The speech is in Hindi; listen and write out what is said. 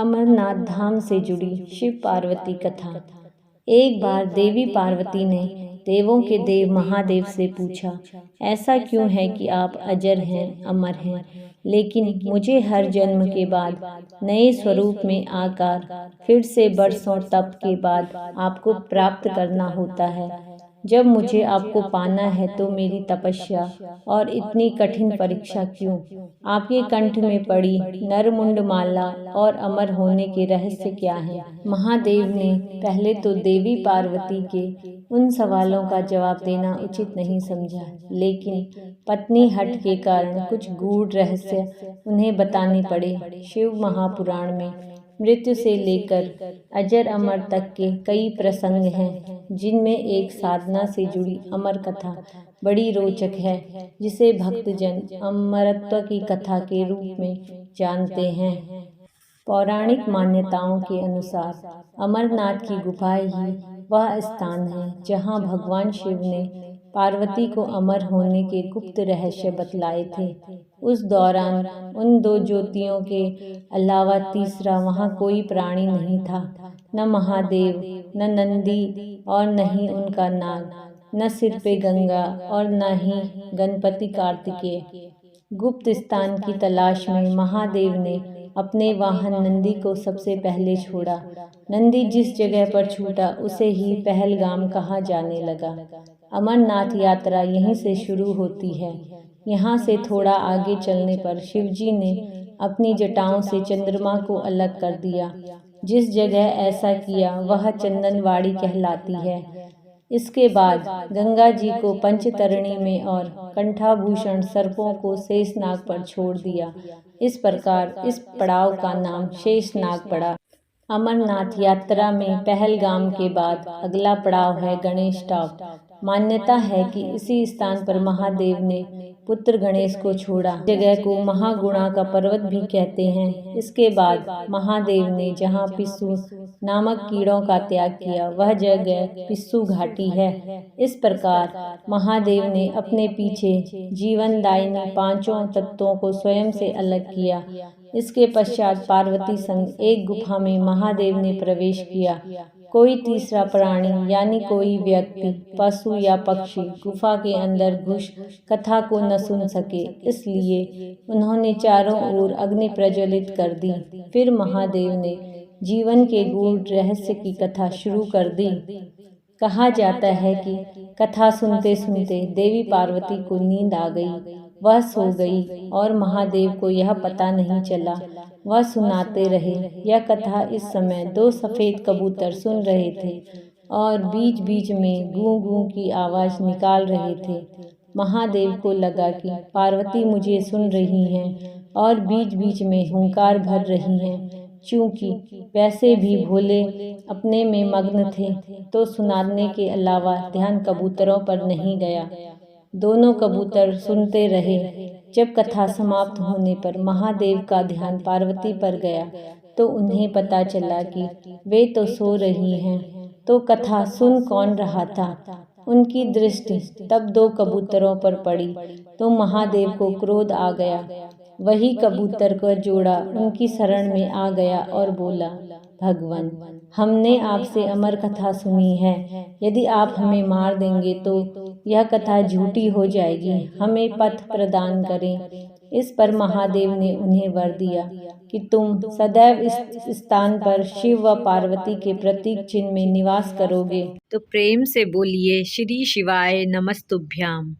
अमरनाथ धाम से जुड़ी शिव पार्वती कथा। एक बार देवी पार्वती ने देवों के देव महादेव से पूछा, ऐसा क्यों है कि आप अजर हैं, अमर हैं, लेकिन मुझे हर जन्म के बाद नए स्वरूप में आकर फिर से बरसों तप के बाद आपको प्राप्त करना होता है। जब मुझे आपको पाना है तो मेरी तपस्या और इतनी कठिन परीक्षा क्यों? आपके कंठ में पड़ी नरमुंड माला और अमर होने के रहस्य क्या हैं? महादेव ने पहले तो देवी पार्वती के उन सवालों का जवाब देना उचित नहीं समझा, लेकिन पत्नी हट के कारण कुछ गूढ़ रहस्य उन्हें बताने पड़े। शिव महापुराण में मृत्यु से लेकर अजर अमर तक के कई प्रसंग हैं, जिनमें एक साधना से जुड़ी अमर कथा बड़ी रोचक है, जिसे भक्तजन अमरत्व की कथा के रूप में जानते हैं। पौराणिक मान्यताओं के अनुसार अमरनाथ की गुफाएं ही वह स्थान है जहां भगवान शिव ने पार्वती को अमर होने के गुप्त रहस्य बतलाए थे। उस दौरान उन दो ज्योतियों के अलावा तीसरा वहां कोई प्राणी नहीं था, न महादेव, न नंदी और न ही उनका नाग, न सिर पे गंगा और न ही गणपति कार्तिकेय। गुप्त स्थान की तलाश में महादेव ने अपने वाहन नंदी को सबसे पहले छोड़ा। नंदी जिस जगह पर छूटा उसे ही पहलगाम कहा जाने लगा। अमरनाथ यात्रा यहीं से शुरू होती है। यहाँ से थोड़ा आगे चलने पर शिवजी ने अपनी जटाओं से चंद्रमा को अलग कर दिया। जिस जगह ऐसा किया वह चंदनवाड़ी कहलाती है। इसके बाद गंगा जी को पंचतरणी में और कंठाभूषण सर्पों को शेषनाग पर छोड़ दिया। इस प्रकार इस पड़ाव का नाम शेषनाग पड़ा। अमरनाथ यात्रा में पहलगाम के बाद अगला पड़ाव है गणेश टॉप। मान्यता है कि इसी स्थान पर महादेव ने पुत्र गणेश को छोड़ा। जगह को महागुणा का पर्वत भी कहते हैं। इसके बाद महादेव ने जहां पिस्सू नामक कीड़ों का त्याग किया वह जगह पिस्सू घाटी है। इस प्रकार महादेव ने अपने पीछे जीवनदायिनी पांचों तत्वों को स्वयं से अलग किया। इसके पश्चात पार्वती संग एक गुफा में महादेव ने प्रवेश किया। कोई तीसरा प्राणी यानी कोई व्यक्ति, पशु या पक्षी गुफा के अंदर घुस कथा को न सुन सके, इसलिए उन्होंने चारों ओर अग्नि प्रज्वलित कर दी। फिर महादेव ने जीवन के गूढ़ रहस्य की कथा शुरू कर दी। कहा जाता है कि कथा सुनते सुनते देवी पार्वती को नींद आ गई। वह सो गई और महादेव को यह पता नहीं चला। वह सुनाते रहे। यह कथा इस समय दो सफेद कबूतर सुन रहे थे और बीच बीच में गूं गूं की आवाज निकाल रहे थे। महादेव को लगा कि पार्वती मुझे सुन रही हैं और बीच बीच में हुंकार भर रही हैं। चूंकि वैसे भी भोले अपने में मग्न थे, तो सुनाने के अलावा ध्यान कबूतरों पर नहीं गया। दोनों कबूतर सुनते रहे। जब कथा समाप्त होने पर महादेव का ध्यान पार्वती पर गया तो उन्हें पता चला कि वे तो सो रही हैं, तो कथा सुन कौन रहा था। उनकी दृष्टि तब दो कबूतरों पर पड़ी तो महादेव को क्रोध आ गया। वही कबूतर का जोड़ा उनकी शरण में आ गया और बोला, भगवान, हमने आपसे अमर कथा सुनी है। यदि आप हमें मार देंगे तो यह कथा झूठी हो जाएगी। हमें पथ प्रदान करें। इस पर महादेव ने उन्हें वर दिया कि तुम सदैव इस स्थान पर शिव व पार्वती के प्रतीक चिन्ह में निवास करोगे। तो प्रेम से बोलिए श्री शिवाय नमस्तुभ्याम।